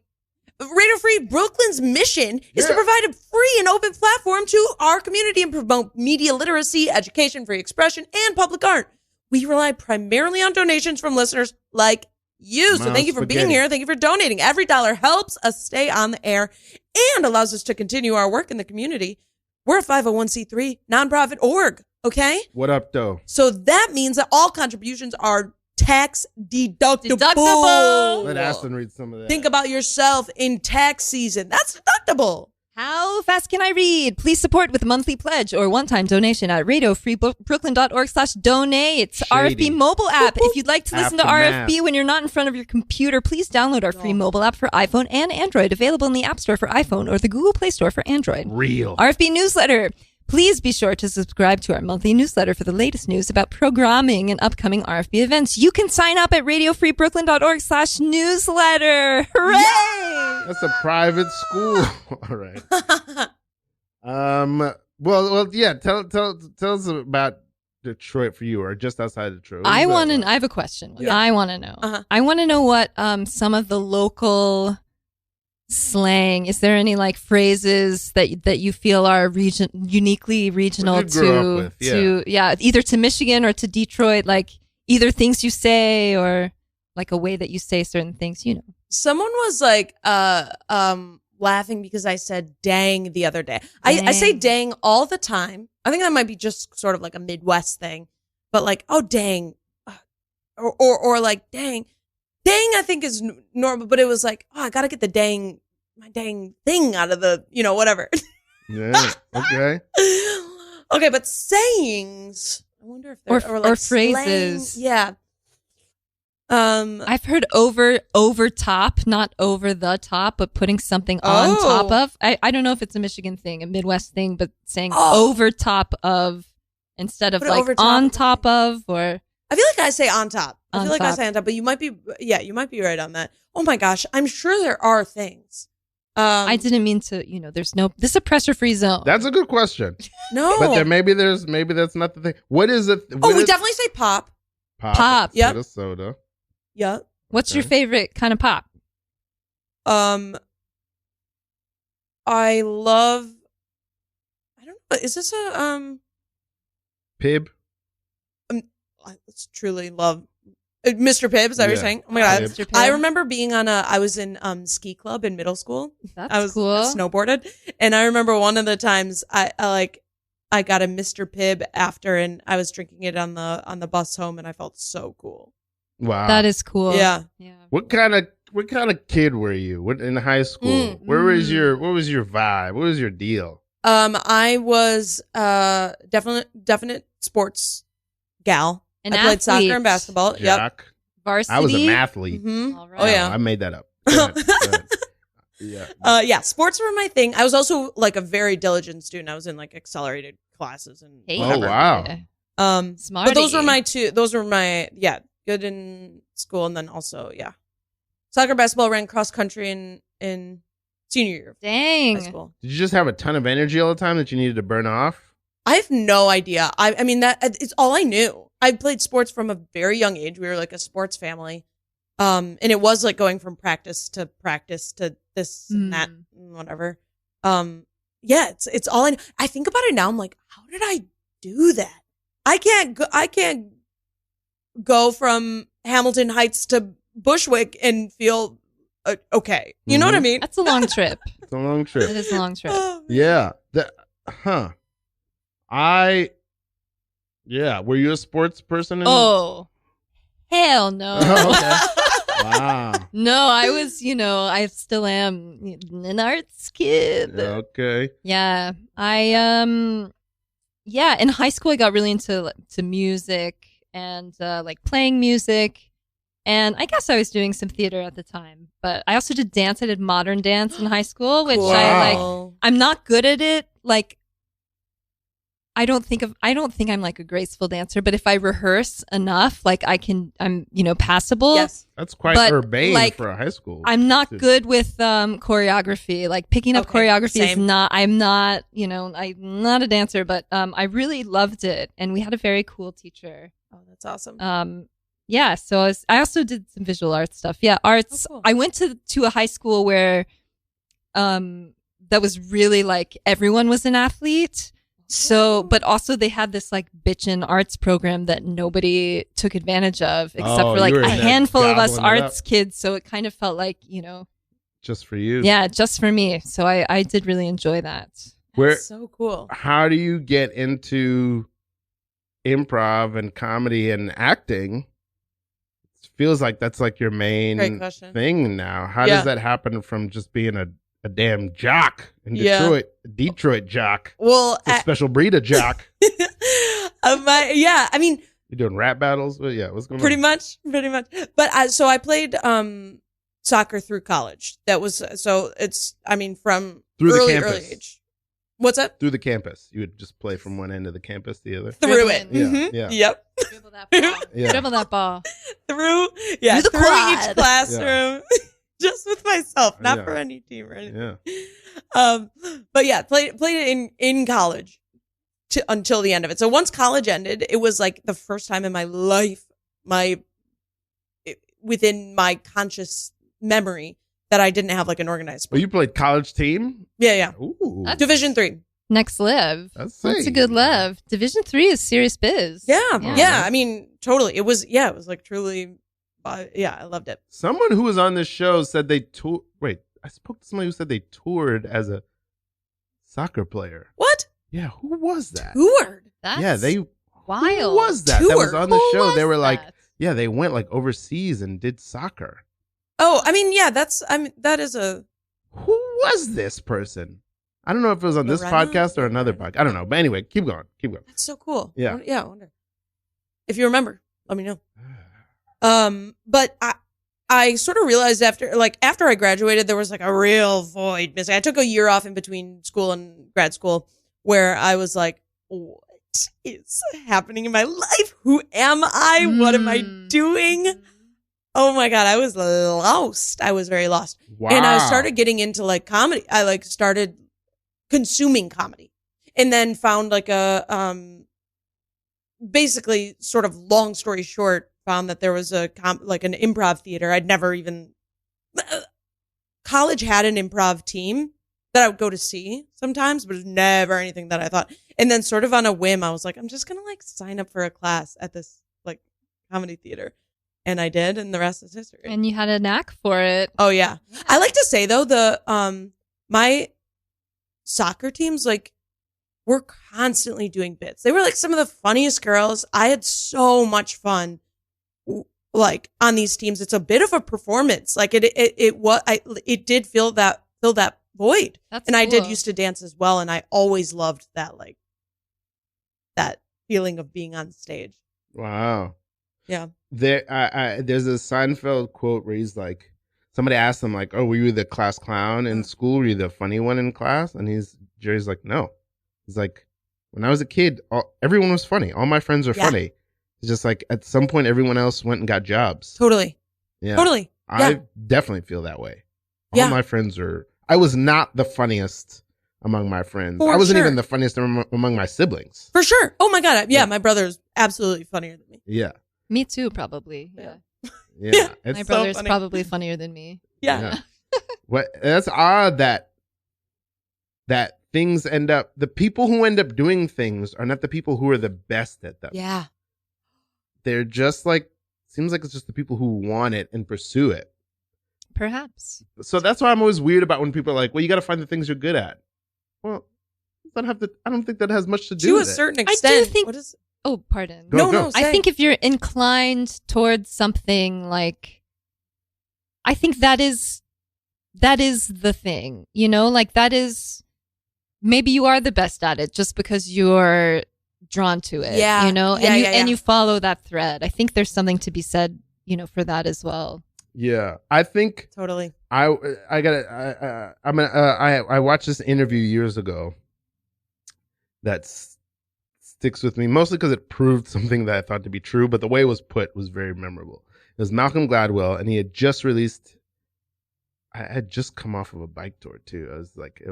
Radio Free Brooklyn's mission is to provide a free and open platform to our community and promote media literacy, education, free expression, and public art. We rely primarily on donations from listeners like you. So Mom's thank you for being spaghetti. here. Thank you for donating. Every dollar helps us stay on the air and allows us to continue our work in the community. We're a 501c3 nonprofit org, okay? What up, though? So that means that all contributions are tax deductible. Let Aston read some of that. Think about yourself in tax season. That's deductible. How fast can I read? Please support with a monthly pledge or one-time donation at radiofreebrooklyn.org/donate. RFB mobile app. If you'd like to listen to Aftermath. RFB when you're not in front of your computer, please download our free mobile app for iPhone and Android, available in the App Store for iPhone or the Google Play Store for Android. Real. RFB newsletter. Please be sure to subscribe to our monthly newsletter for the latest news about programming and upcoming RFB events. You can sign up at radiofreebrooklyn.org/newsletter. Hooray! That's That's a private school. All right. Well, yeah. Tell us about Detroit for you, or just outside Detroit. I have a question. Yeah. I want to know. Uh-huh. I want to know what some of the local slang. Is there any like phrases that you feel are uniquely regional What you grew up with, to either to Michigan or to Detroit? Like either things you say or like a way that you say certain things. You know. Someone was like, laughing because I said "dang" the other day. I say "dang" all the time. I think that might be just sort of like a Midwest thing, but like, oh dang, or like dang. I think is normal, but it was like, oh, I gotta get my dang thing out of the, whatever. Yeah. Okay. Okay, but sayings. I wonder if they're or like phrases. Slang. Yeah. I've heard over top, not over the top, but putting something on top of. I don't know if it's a Michigan thing, a Midwest thing, but saying over top of instead of like on top of, or I feel like I say on top. I feel like I top. say on top, but you might be right on that. Oh my gosh, I'm sure there are things. I didn't mean to, this is a pressure-free zone. That's a good question. No. But maybe that's not the thing. What is it? We definitely say pop. Pop. Yep. Soda. Yep. What's your favorite kind of pop? I love, I don't know, is this a, Pib? I truly love Mr. Pibb, is that what you're saying? Oh my God. Mr. Pibb. I remember being I was in ski club in middle school. That's cool. I snowboarded. And I remember one of the times I got a Mr. Pibb after, and I was drinking it on the bus home, and I felt so cool. Wow. That is cool. Yeah. What kind of kid were you? What in high school? What was your vibe? What was your deal? I was definite sports gal. An I played soccer athlete. and basketball. Yep. Jock? Varsity. I was a mathlete. Mm-hmm. All right. Oh yeah. I made that up. Go ahead. Yeah. Yeah, sports were my thing. I was also like a very diligent student. I was in like accelerated classes and Hey. Oh wow. Smarty. but those were my two. Those were my good in school, and then also soccer, basketball, ran cross country in senior year of Dang. high school. Did you just have a ton of energy all the time that you needed to burn off? I have no idea. I mean that it's all I knew. I played sports from a very young age. We were like a sports family. And it was like going from practice to this and that and whatever. It's all I think about it now. I'm like, how did I do that? I can't go from Hamilton Heights to Bushwick and feel okay. You know what I mean? That's a long trip. It's a long trip. It is a long trip. Oh, Yeah. Were you a sports person? Oh, hell no. Oh, okay. Wow. No, I was, I still am an arts kid. Okay. Yeah. In high school I got really into music and like playing music. And I guess I was doing some theater at the time, but I also did dance. I did modern dance in high school, which cool. I'm not good at it. Like, I don't think I'm like a graceful dancer, but if I rehearse enough, like I'm passable. Yes. That's quite urbane for a high school. I'm not good with choreography. Like picking up choreography is not. I'm not. I'm not a dancer, but I really loved it, and we had a very cool teacher. Oh, that's awesome. Yeah. So I also did some visual arts stuff. Yeah, arts. Oh, cool. I went to a high school where, that was really like everyone was an athlete. So, but also they had this like bitchin' arts program that nobody took advantage of except for like a handful of us arts kids. So it kind of felt like, just for you. Yeah, just for me. So I did really enjoy that. That's so cool. How do you get into improv and comedy and acting? It feels like that's like your main thing now. How does that happen from just being a damn jock in Detroit jock? Well, a special breed of jock. I mean, you're doing rap battles. Well, what's going on? Pretty much. But so I played soccer through college. That was from through early age. What's that? Through the campus, you would just play from one end of the campus to the other. Through it. Yeah. Yep. Dribble that ball. Dribble that ball. Through the quad. each classroom. just with myself, not Yeah. for any team or anything. Yeah. But yeah, played it in college until the end of it. So once college ended, it was like the first time in my life, within my conscious memory, that I didn't have like an organized sport. Well, you played college team? Yeah. Ooh. Division 3. Next live. That's a good live. Division 3 is serious biz. Yeah. Yeah. I mean, totally. It was like truly, I loved it. Someone who was on this show said they toured. Wait, I spoke to somebody who said they toured as a soccer player. What? Yeah, who was that? Toured? That's Yeah, they. wild. Who was that? That was Toured? on the Who show. They was were like, that? yeah, they went like overseas and did soccer. Oh, I mean, yeah, that is a... Who was this person? I don't know if it was on this Lorena? podcast or another podcast. I don't know. But anyway, keep going. That's so cool. Yeah. I wonder. If you remember, let me know. But I sort of realized after I graduated, there was like a real void missing. I took a year off in between school and grad school where I was like, what is happening in my life? Who am I? What am I doing? Oh my God, I was lost. I was very lost. Wow. And I started getting into like comedy. I like started consuming comedy and then found like basically sort of long story short, found that there was like an improv theater. I'd never even, college had an improv team that I would go to see sometimes, but it was never anything that I thought. And then sort of on a whim, I was like, I'm just going to like sign up for a class at this like comedy theater. And I did, and the rest is history. And you had a knack for it. Oh yeah. I like to say though, my soccer teams like were constantly doing bits. They were like some of the funniest girls. I had so much fun like on these teams. It's a bit of a performance. Like it did fill that void. That's and I did cool. used to dance as well, and I always loved that like that feeling of being on stage. Wow. Yeah. There's a Seinfeld quote where he's like, somebody asked him like, "Oh, were you the class clown in school? Were you the funny one in class?" And Jerry's like, "No." He's like, "When I was a kid, everyone was funny. All my friends are funny. It's just like at some point, everyone else went and got jobs." Totally. Yeah. Totally. I Yeah. definitely feel that way. All Yeah. my friends I was not the funniest among my friends. For I wasn't sure. even the funniest among my siblings. For sure. Oh my God. Yeah. Yeah. My brother's absolutely funnier than me. Yeah. Me too, probably. Yeah. Yeah. My It's brother's funny. probably funnier than me. Yeah. That's odd that things the people who end up doing things are not the people who are the best at them. Yeah. They're just like, seems like it's just the people who want it and pursue it. Perhaps. So that's why I'm always weird about when people are like, well, you got to find the things you're good at. Well, I don't think that has much to do To a with it. certain I do extent. think- What is? Oh, pardon. Go. No. I say. think if you're inclined towards something like, I think that is the thing, like that is, maybe you are the best at it just because you're drawn to it, Yeah. and you follow that thread. I think there's something to be said, for that as well. Yeah, I think Totally. I watched this interview years ago that sticks with me mostly because it proved something that I thought to be true, but the way it was put was very memorable. It was Malcolm Gladwell, and he had just released. I had just come off of a bike tour too. It was like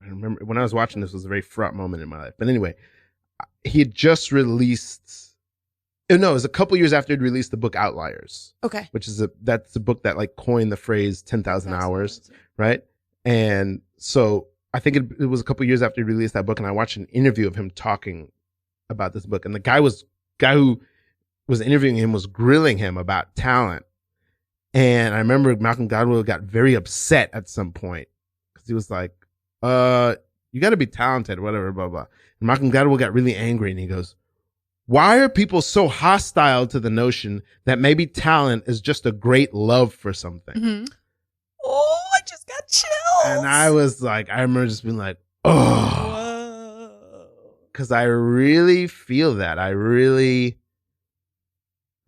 I remember when I was watching this, it was a very fraught moment in my life. But anyway, he had just released. No, it was a couple years after he'd released the book Outliers, Okay. which is that's the book that like coined the phrase 10,000 hours, right? And so I think it was a couple years after he released that book, and I watched an interview of him talking about this book, and the guy who was interviewing him was grilling him about talent. And I remember Malcolm Gladwell got very upset at some point because he was like, you got to be talented, whatever, blah, blah. And Malcolm Gladwell got really angry, and he goes, why are people so hostile to the notion that maybe talent is just a great love for something? Mm-hmm. Oh, I just got chills. And I was like, I remember just being like, oh, Whoa. because I really feel that.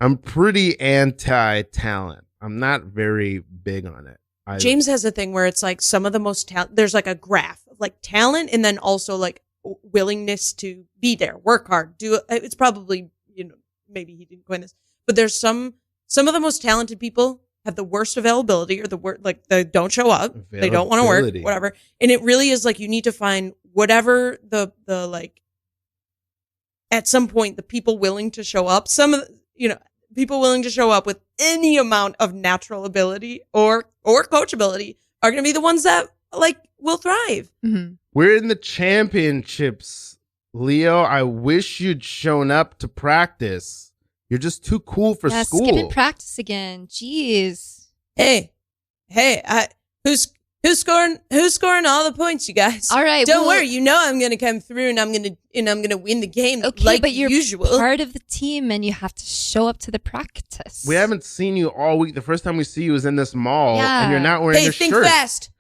I'm pretty anti-talent. I'm not very big on it. James has a thing where it's like some of the most talent. There's like a graph of like talent, and then also like willingness to be there, work hard, do it. It's probably, maybe he didn't coin this, but there's some of the most talented people have the worst availability or like they don't show up, they don't want to work, whatever. And it really is like you need to find whatever the like at some point the people willing to show up, people willing to show up with any amount of natural ability or coachability are going to be the ones that like will thrive. Mm-hmm. We're in the championships, Leo. I wish you'd shown up to practice. You're just too cool for school. Skip and practice again. Jeez. Hey, who's scoring all the points, you guys? All right. Don't worry. You know I'm gonna come through and I'm gonna win the game but you're usual. Part of the team and you have to show up to the practice. We haven't seen you all week. The first time we see you is in this mall and you're not wearing a think shirt. Fast.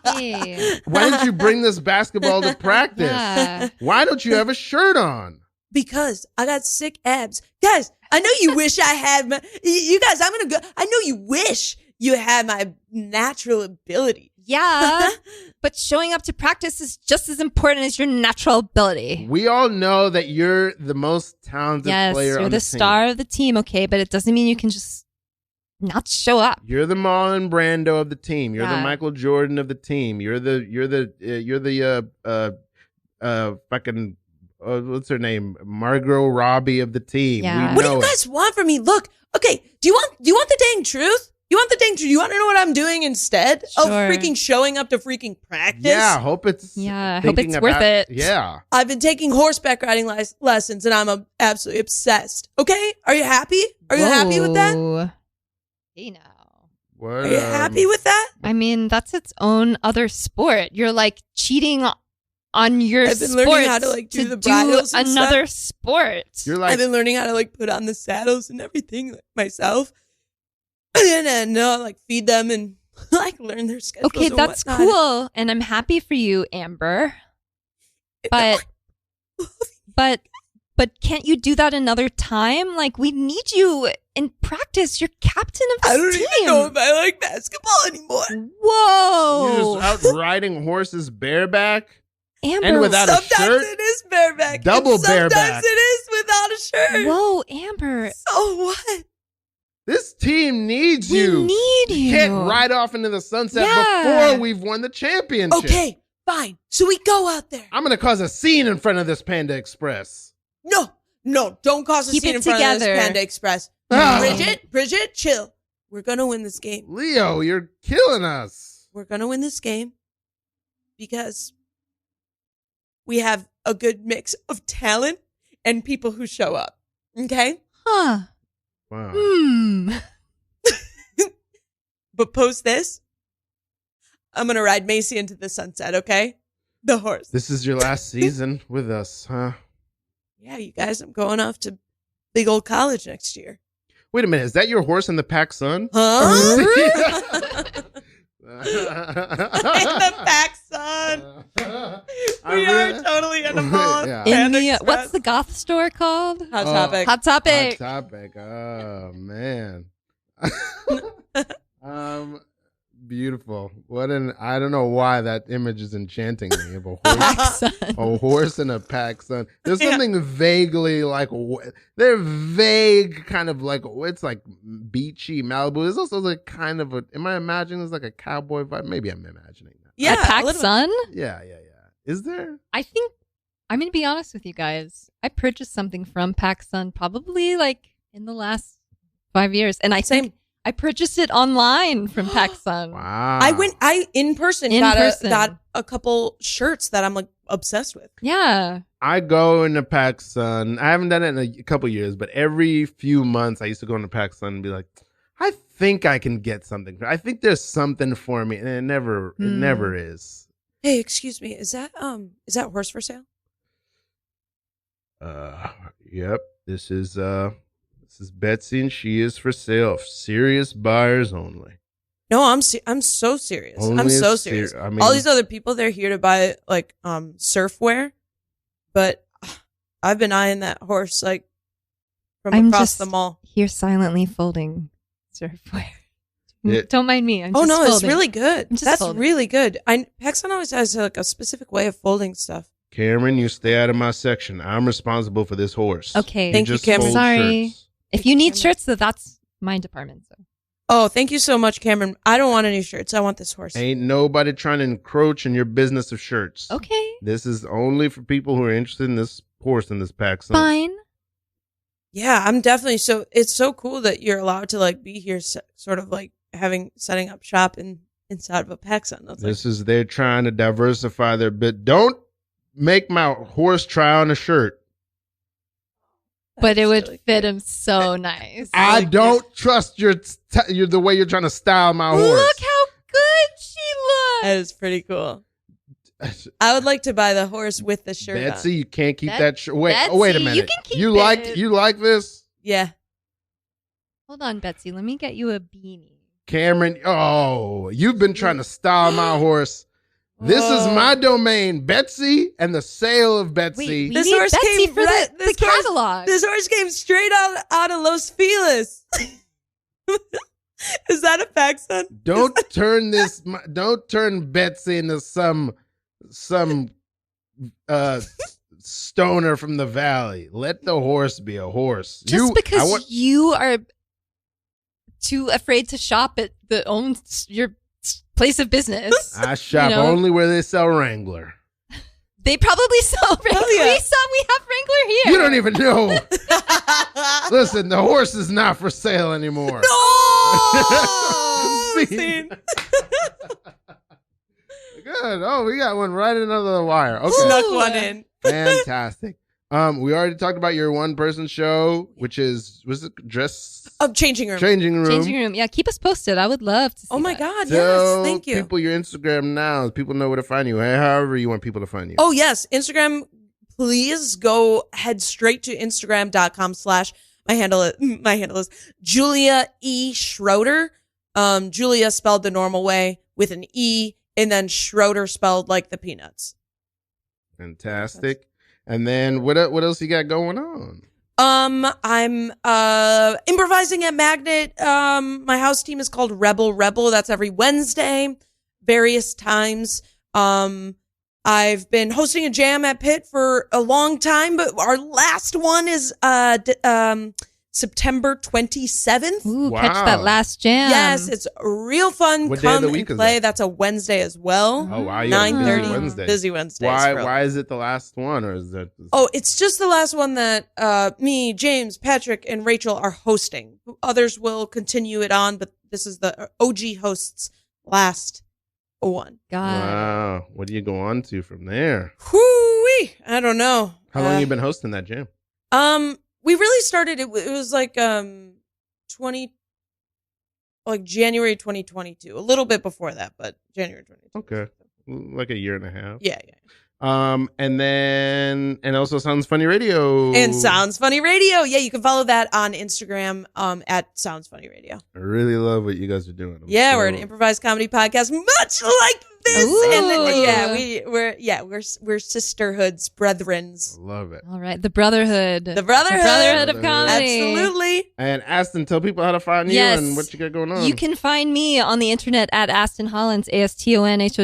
Hey. Why didn't you bring this basketball to practice? Yeah. Why don't you have a shirt on? Because I got sick abs. Guys, I know you wish I had you guys, I'm going to go. I know you wish you had my natural ability. Yeah, but showing up to practice is just as important as your natural ability. We all know that you're the most talented player on the team. Yes, you're the star of the team, okay, but it doesn't mean you can just not show up. You're the Marlon Brando of the team. You're the Michael Jordan of the team. You're the fucking what's her name? Margot Robbie of the team. Yeah. What do you guys want from me? Look, okay, do you want the dang truth? You want the dang truth? You want to know what I'm doing instead of freaking showing up to freaking practice? Yeah, hope it's worth it. Yeah. I've been taking horseback riding lessons and I'm absolutely obsessed. Okay? Are you happy? Are you happy with that? Hey now. What, Are you happy with that? I mean, that's its own other sport. You're like cheating on your I've been learning how to like do the bridles and another stuff. sport. You're like, I've been learning how to like put on the saddles and everything myself. And like feed them and like learn their schedules. Okay, that's cool, and I'm happy for you, Amber. But can't you do that another time? Like, we need you in practice. You're captain of this team. I don't even know if I like basketball anymore. Whoa! you're just out riding horses bareback. Amber, And without a Sometimes shirt? it is bareback. Double and bareback. Sometimes it is without a shirt. Whoa, Amber. So what? This team needs We you. need you. You can't ride off into the sunset before we've won the championship. Okay, fine. So we go out there. I'm going to cause a scene in front of this Panda Express. No, don't cause a Keep scene it in front of together. this Panda Express. Ah. Bridget, chill. We're gonna win this game. Leo, you're killing us. We're gonna win this game because we have a good mix of talent and people who show up. Okay? Huh. Wow. But post this, I'm gonna ride Macy into the sunset, okay? The horse. This is your last season with us, huh? Yeah, you guys, I'm going off to big old college next year. Wait a minute. Is that your horse in the PacSun? Huh? The PacSun. We are totally in a mall. Yeah. In the what's the goth store called? Hot Topic. Hot Topic. Hot Topic. Oh man. Beautiful. I don't know why that image is enchanting me of a horse and a PacSun. There's something vaguely like, they're vague kind of like, it's like beachy Malibu. There's also like kind of am I imagining it's like a cowboy vibe? Maybe I'm imagining that. Yeah. PacSun? Yeah. Is there? I think, I'm going to be honest with you guys. I purchased something from PacSun probably like in the last 5 years. And I think I purchased it online from PacSun. Wow. I in person got a couple shirts that I'm like obsessed with. Yeah. I go into PacSun. I haven't done it in a couple years, but every few months I used to go into PacSun and be like, I think I can get something. I think there's something for me, and it never is. Hey, excuse me, is that horse for sale? Yep. This is Betsy, and she is for sale. Serious buyers only. No, I'm so serious. I'm so serious. I mean, all these other people, they're here to buy like surfwear, but I've been eyeing that horse like from across the mall. Here silently folding surfwear. Don't mind me. I'm oh just no, folding. it's really good. That's folding. really good. PacSun always has like a specific way of folding stuff. Cameron, you stay out of my section. I'm responsible for this horse. Okay. Thank you, Cameron. fold Sorry. shirts. If you need shirts, though, that's my department. So. Oh, thank you so much, Cameron. I don't want any shirts. I want this horse. Ain't nobody trying to encroach in your business of shirts. Okay. This is only for people who are interested in this horse in this PacSun. Fine. Yeah, I'm definitely it's so cool that you're allowed to like be here, sort of like setting up shop inside of a PacSun. They're trying to diversify their bit. Don't make my horse try on a shirt. But it would fit him so nice. I don't trust your the way you're trying to style my horse. Look how good she looks. That is pretty cool. I would like to buy the horse with the shirt Betsy, on. you can't keep that shirt. Wait, Betsy, wait a minute. you can keep you it. like this? Yeah. Hold on, Betsy. Let me get you a beanie. Cameron, you've been trying to style my horse. This is my domain, Betsy, and the sale of Betsy. Wait, This we need horse Betsy came for the catalog. This horse came straight out of Los Feliz. Is that a PacSun? Don't turn Betsy into some stoner from the valley. Let the horse be a horse. Just because you are too afraid to shop at your place of business. I shop only where they sell Wrangler. They probably sell Wrangler. yeah. We have Wrangler here. You don't even know. Listen, the horse is not for sale anymore. No! Scene. Good. Oh, we got one right under the wire. Okay. Snuck one in. Fantastic. We already talked about your one-person show, which was it dress? Changing room. Changing room. Yeah, keep us posted. I would love to see Oh my that. God, Tell yes. Thank you. people your Instagram now. People know where to find you. However you want people to find you. Oh, yes. Instagram, please head straight to Instagram.com/ my handle is Julia E. Schroeder. Julia spelled the normal way with an E, and then Schroeder spelled like the peanuts. Fantastic. And then what else you got going on? I'm improvising at Magnet. My house team is called Rebel. That's every Wednesday, various times. I've been hosting a jam at Pitt for a long time, but our last one is September 27th. Ooh, Wow. catch that last jam. Yes, it's real fun. What day of Come the week and is play. that? That's a Wednesday as well. Oh, wow. You got a busy 9:30. Wednesday. Busy Wednesdays. Why is it the last one, or is that? Oh, it's just the last one that me, James, Patrick, and Rachel are hosting. Others will continue it on, but this is the OG hosts' last one. God. Wow. What do you go on to from there? Whoo-wee. I don't know. How long you been hosting that jam? We really started it was like January 2022. A little bit before that, but January 2022. Okay. Like a year and a half. Yeah. And also Sounds Funny Radio. And Sounds Funny Radio. Yeah, you can follow that on Instagram at Sounds Funny Radio. I really love what you guys are doing. We're an improvised comedy podcast, much like this. Ooh. And we're sisterhoods, brethrens. Love it. All right. The Brotherhood. The Brotherhood. The Brotherhood of Brotherhood. Comedy. Absolutely. And Aston, tell people how to find you Yes. and what you got going on. You can find me on the internet at Aston Hollins, AstonHollins.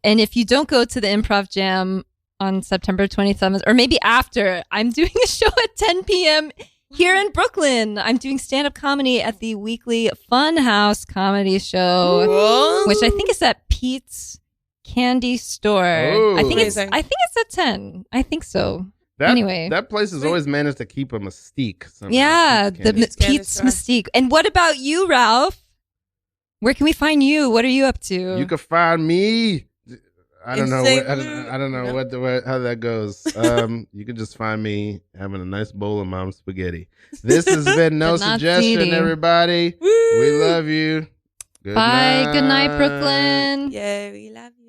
And if you don't go to the Improv Jam on September 27th, or maybe after, I'm doing a show at 10 p.m. here in Brooklyn. I'm doing stand-up comedy at the weekly Funhouse Comedy Show, Whoa. which I think is at Pete's Candy Store. Oh. I think it's Amazing. at 10. I think so. That, Anyway. that place has always managed to keep a mystique. somehow. Yeah, Pete's the Candy. Pete's Candy Pete's Store. Mystique. And what about you, Ralph? Where can we find you? What are you up to? You can find me. I don't In know. St. I Louis. don't know how that goes. You can just find me having a nice bowl of mom's spaghetti. This has been No But not Suggestion, seedy. everybody. Woo. We love you. Good Bye. night. Good night, Brooklyn. Yeah, we love you.